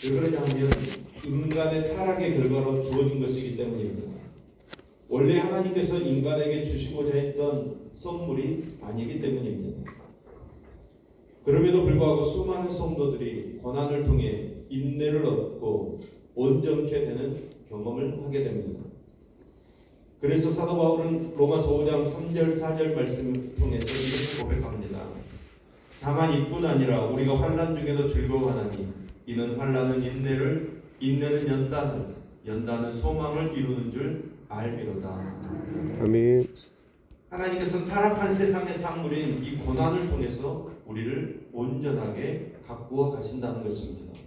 왜 그러냐 하면 인간의 타락의 결과로 주어진 것이기 때문입니다. 원래 하나님께서 인간에게 주시고자 했던 선물이 아니기 때문입니다. 그럼에도 불구하고 수많은 성도들이 고난을 통해 인내를 얻고 온전케 되는 경험을 하게 됩니다. 그래서 사도 바울은 로마서 5장 3절 4절 말씀을 통해서 이렇게 고백합니다. 다만 이뿐 아니라 우리가 환난 중에도 즐거워하나니 이는 환난은 인내를, 인내는 연단을, 연단은 소망을 이루는 줄 알미로다. 아멘. 하나님께서는 타락한 세상의 산물인 이 고난을 통해서 우리를 온전하게 가꾸어 가신다는 것입니다.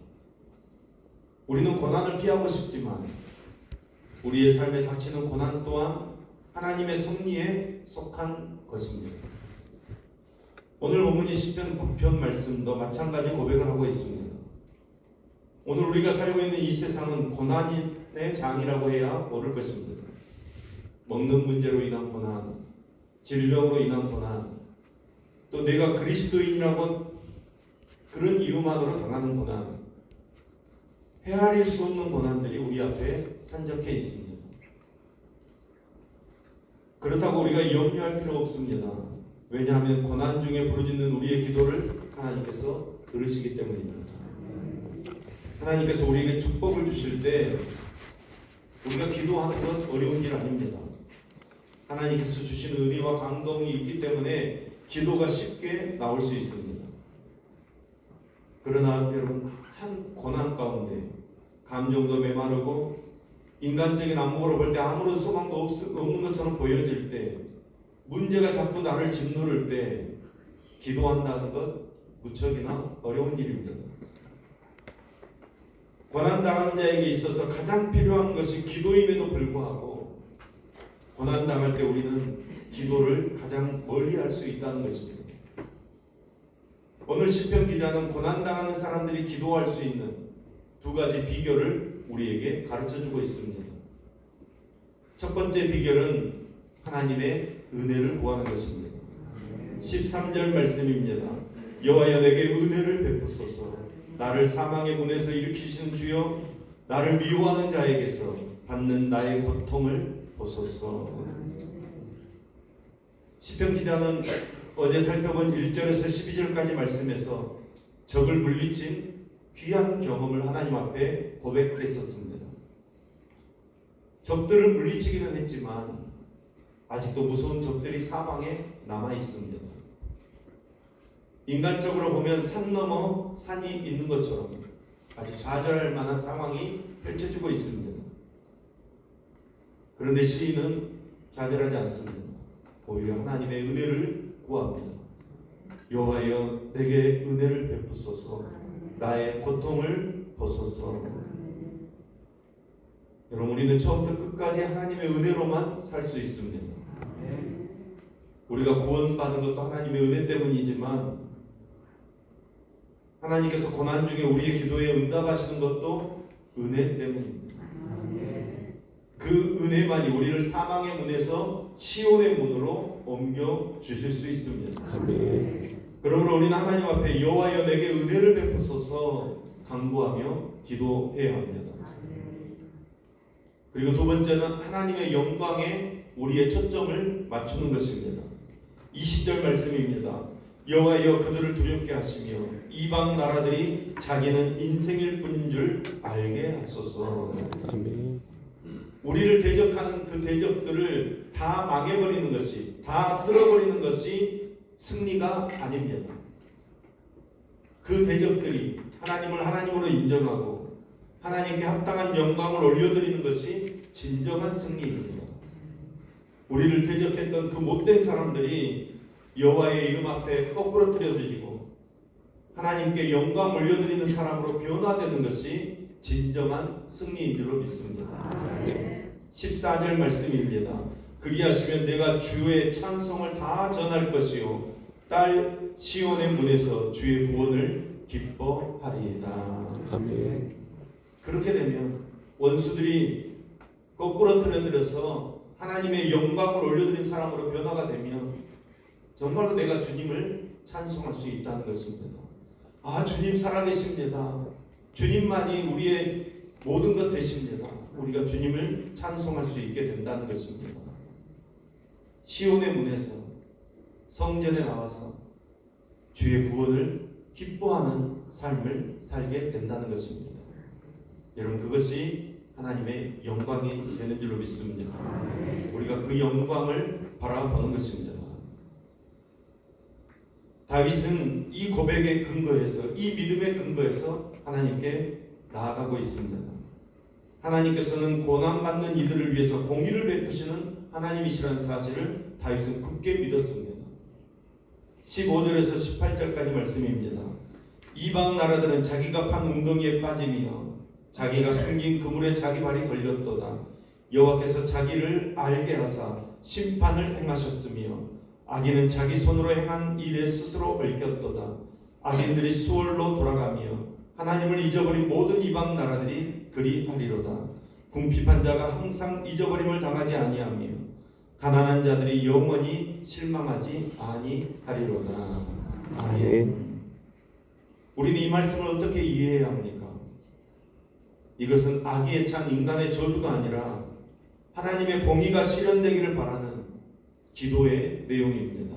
우리는 고난을 피하고 싶지만 우리의 삶에 닥치는 고난 또한 하나님의 섭리에 속한 것입니다. 오늘 본문이 시편 9편 말씀도 마찬가지 고백을 하고 있습니다. 오늘 우리가 살고 있는 이 세상은 고난의 장이라고 해야 옳을 것입니다. 먹는 문제로 인한 고난, 질병으로 인한 고난, 또 내가 그리스도인이라고 그런 이유만으로 당하는 고난, 헤아릴 수 없는 고난들이 우리 앞에 산적해 있습니다. 그렇다고 우리가 염려할 필요 없습니다. 왜냐하면 고난 중에 부르짖는 우리의 기도를 하나님께서 들으시기 때문입니다. 하나님께서 우리에게 축복을 주실 때 우리가 기도하는 건 어려운 일 아닙니다. 하나님께서 주시는 은혜와 감동이 있기 때문에 기도가 쉽게 나올 수 있습니다. 그러나 여러분, 한 고난 가운데 감정도 메마르고 인간적인 안목으로 볼 때 아무런 소망도 없는 것처럼 보여질 때, 문제가 자꾸 나를 짓누를 때 기도한다는 것 무척이나 어려운 일입니다. 고난당하는 자에게 있어서 가장 필요한 것이 기도임에도 불구하고 고난당할 때 우리는 기도를 가장 멀리 할 수 있다는 것입니다. 오늘 시편 기자는 고난당하는 사람들이 기도할 수 있는 두 가지 비결을 우리에게 가르쳐주고 있습니다. 첫 번째 비결은 하나님의 은혜를 구하는 것입니다. 13절 말씀입니다. 여호와여 내게 은혜를 베푸소서. 나를 사망의 문에서 일으키시는 주여, 나를 미워하는 자에게서 받는 나의 고통을 보소서. 시편 기자는 어제 살펴본 1절에서 12절까지 말씀에서 적을 물리친 귀한 경험을 하나님 앞에 고백했었습니다. 적들을 물리치기는 했지만 아직도 무서운 적들이 사방에 남아 있습니다. 인간적으로 보면 산 넘어 산이 있는 것처럼 아주 좌절할 만한 상황이 펼쳐지고 있습니다. 그런데 시인은 좌절하지 않습니다. 오히려 하나님의 은혜를 구합니다. 여호와여 내게 은혜를 베푸소서. 나의 고통을 보소서. 여러분, 우리는 처음부터 끝까지 하나님의 은혜로만 살 수 있습니다. 우리가 구원받은 것도 하나님의 은혜 때문이지만 하나님께서 고난 중에 우리의 기도에 응답하시는 것도 은혜 때문입니다. 그 은혜만이 우리를 사망의 문에서 시온의 문으로 옮겨 주실 수 있습니다. 그러므로 우리는 하나님 앞에 여호와여 내게 은혜를 베푸소서 간구하며 기도해야 합니다. 그리고 두 번째는 하나님의 영광에 우리의 초점을 맞추는 것입니다. 20절 말씀입니다. 여호와여 그들을 두렵게 하시며 이방 나라들이 자기는 인생일 뿐인 줄 알게 하소서. 아멘. 우리를 대적하는 그 대적들을 다 망해버리는 것이, 다 쓸어버리는 것이 승리가 아닙니다. 그 대적들이 하나님을 하나님으로 인정하고 하나님께 합당한 영광을 올려드리는 것이 진정한 승리입니다. 우리를 대적했던 그 못된 사람들이 여호와의 이름 앞에 거꾸로 틀어지고 하나님께 영광 올려드리는 사람으로 변화되는 것이 진정한 승리인 줄로 믿습니다. 14절 말씀입니다. 그리하시면 내가 주의 찬송을 다 전할 것이요 딸 시온의 문에서 주의 구원을 기뻐하리이다. 아멘. 그렇게 되면 원수들이 거꾸로 틀어들여서 하나님의 영광을 올려드린 사람으로 변화가 되면 정말로 내가 주님을 찬송할 수 있다는 것입니다. 아, 주님 살아계십니다. 주님만이 우리의 모든 것 되십니다. 우리가 주님을 찬송할 수 있게 된다는 것입니다. 시온의 문에서 성전에 나와서 주의 구원을 기뻐하는 삶을 살게 된다는 것입니다. 여러분, 그것이 하나님의 영광이 되는 줄로 믿습니다. 우리가 그 영광을 바라보는 것입니다. 다윗은 이 고백의 근거에서, 이 믿음의 근거에서 하나님께 나아가고 있습니다. 하나님께서는 고난받는 이들을 위해서 공의를 베푸시는 하나님이시라는 사실을 다윗은 굳게 믿었습니다. 15절에서 18절까지 말씀입니다. 이방 나라들은 자기가 판 웅덩이에 빠짐이여 자기가 숨긴 그물에 자기 발이 걸렸도다. 여호와께서 자기를 알게 하사 심판을 행하셨으며 악인은 자기 손으로 행한 일에 스스로 얽혔도다. 악인들이 수월로 돌아가며 하나님을 잊어버린 모든 이방 나라들이 그리하리로다. 궁핍한 자가 항상 잊어버림을 당하지 아니하며 가난한 자들이 영원히 실망하지 아니하리로다. 아멘. 우리는 이 말씀을 어떻게 이해해야 합니까? 이것은 악의에 찬 인간의 저주가 아니라 하나님의 공의가 실현되기를 바라는 기도의 내용입니다.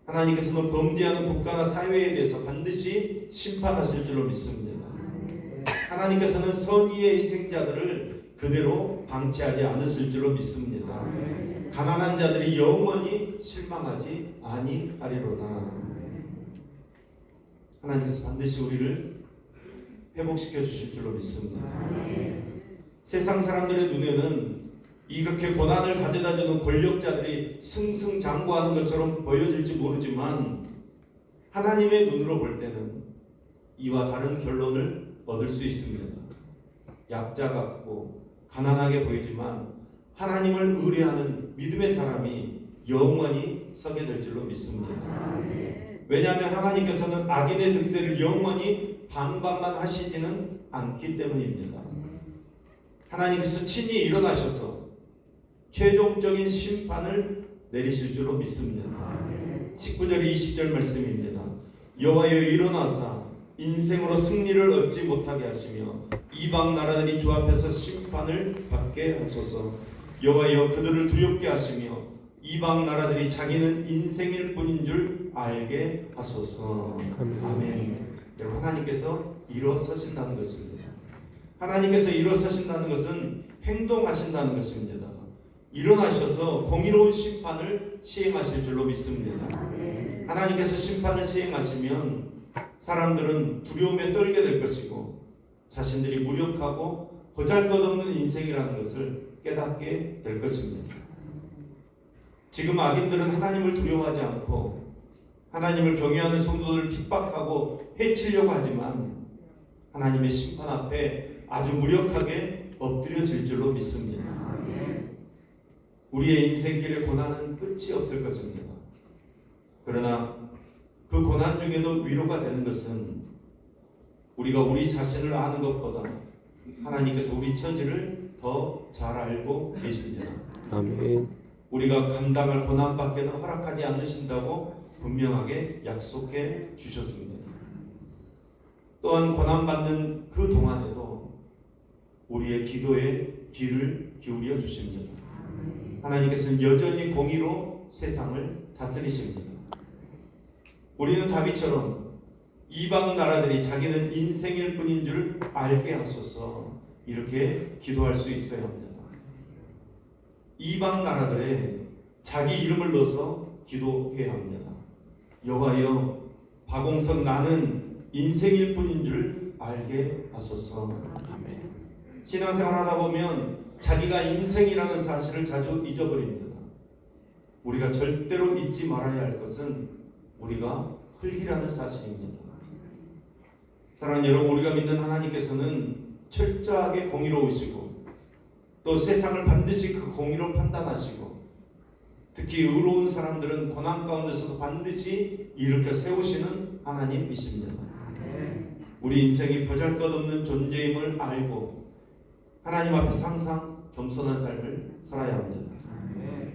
하나님께서는 범죄하는 국가나 사회에 대해서 반드시 심판하실 줄로 믿습니다. 하나님께서는 선의의 희생자들을 그대로 방치하지 않으실 줄로 믿습니다. 가난한 자들이 영원히 실망하지 아니하리로다. 하나님께서 반드시 우리를 회복시켜 주실 줄로 믿습니다. 세상 사람들의 눈에는 이렇게 고난을 가져다주는 권력자들이 승승장구하는 것처럼 보여질지 모르지만 하나님의 눈으로 볼 때는 이와 다른 결론을 얻을 수 있습니다. 약자 같고 가난하게 보이지만 하나님을 의뢰하는 믿음의 사람이 영원히 서게 될 줄로 믿습니다. 왜냐하면 하나님께서는 악인의 득세를 영원히 방관만 하시지는 않기 때문입니다. 하나님께서 친히 일어나셔서 최종적인 심판을 내리실 줄로 믿습니다. 19절 20절 말씀입니다. 여호와여 일어나사 인생으로 승리를 얻지 못하게 하시며 이방 나라들이 주 앞에서 심판을 받게 하소서. 여호와여 그들을 두렵게 하시며 이방 나라들이 자기는 인생일 뿐인 줄 알게 하소서. 아멘. 여러분, 하나님께서 일어서신다는 것입니다. 하나님께서 일어서신다는 것은 행동하신다는 것입니다. 일어나셔서 공의로운 심판을 시행하실 줄로 믿습니다. 하나님께서 심판을 시행하시면 사람들은 두려움에 떨게 될 것이고 자신들이 무력하고 보잘것없는 인생이라는 것을 깨닫게 될 것입니다. 지금 악인들은 하나님을 두려워하지 않고 하나님을 경외하는 성도들을 핍박하고 해치려고 하지만 하나님의 심판 앞에 아주 무력하게 엎드려질 줄로 믿습니다. 우리의 인생길의 고난은 끝이 없을 것입니다. 그러나 그 고난 중에도 위로가 되는 것은 우리가 우리 자신을 아는 것보다 하나님께서 우리 처지를 더 잘 알고 계십니다. 아멘. 우리가 감당할 고난밖에는 허락하지 않으신다고 분명하게 약속해 주셨습니다. 또한 고난받는 그 동안에도 우리의 기도에 귀를 기울여 주십니다. 하나님께서는 여전히 공의로 세상을 다스리십니다. 우리는 다윗처럼 이방 나라들이 자기는 인생일 뿐인 줄 알게 하소서 이렇게 기도할 수 있어야 합니다. 이방 나라들에 자기 이름을 넣어서 기도해야 합니다. 여호와여 바공성 나는 인생일 뿐인 줄 알게 하소서. 아멘. 신앙생활 하다 보면 자기가 인생이라는 사실을 자주 잊어버립니다. 우리가 절대로 잊지 말아야 할 것은 우리가 흙이라는 사실입니다. 사랑하는 여러분, 우리가 믿는 하나님께서는 철저하게 공의로우시고 또 세상을 반드시 그 공의로 판단하시고 특히 의로운 사람들은 고난 가운데서도 반드시 일으켜 세우시는 하나님이십니다. 우리 인생이 보잘것없는 존재임을 알고 하나님 앞에 항상 겸손한 삶을 살아야 합니다.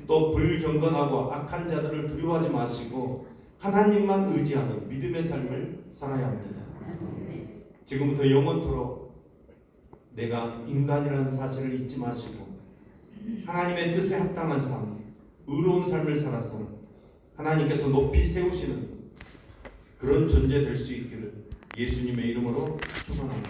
또 불경건하고 악한 자들을 두려워하지 마시고 하나님만 의지하는 믿음의 삶을 살아야 합니다. 지금부터 영원토록 내가 인간이라는 사실을 잊지 마시고 하나님의 뜻에 합당한 삶, 의로운 삶을 살아서 하나님께서 높이 세우시는 그런 존재 될 수 있기를 예수님의 이름으로 축원합니다.